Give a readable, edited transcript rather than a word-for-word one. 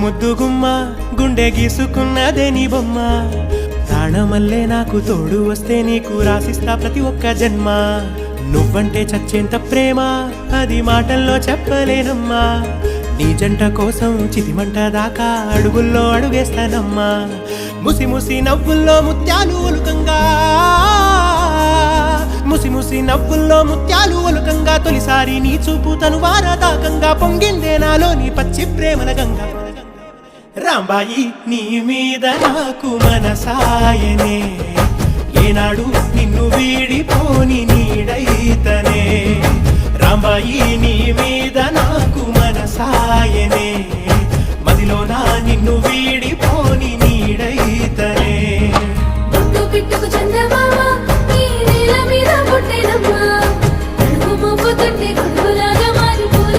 ముద్దు గుమ్మ గుండె గీసుకున్నదే నీ బొమ్మ ప్రాణమల్లే నాకు తోడు వస్తే నీకు రాసిస్తా ప్రతి ఒక్క జన్మ నువ్వంటే చచ్చేంత ప్రేమ అది మాటల్లో చెప్పలేనమ్మా నీ జంట కోసం చితిమంట దాకా అడుగుల్లో అడుగేస్తానమ్మా ముసి ముసి నవ్వుల్లో ముత్యాలు ఒలుకంగా ముసి ముసి నవ్వుల్లో ముత్యాలు ఒలుకంగా తొలిసారి నీ చూపు తను వారదాకంగా పొంగిందే నాలో నీ పచ్చి ప్రేమల గంగా రాంబాయి నీ మీద నాకు మనసాయనే ఏనాడు నిన్ను వీడిపోని నీడైతనే రాంబాయి నీ మీద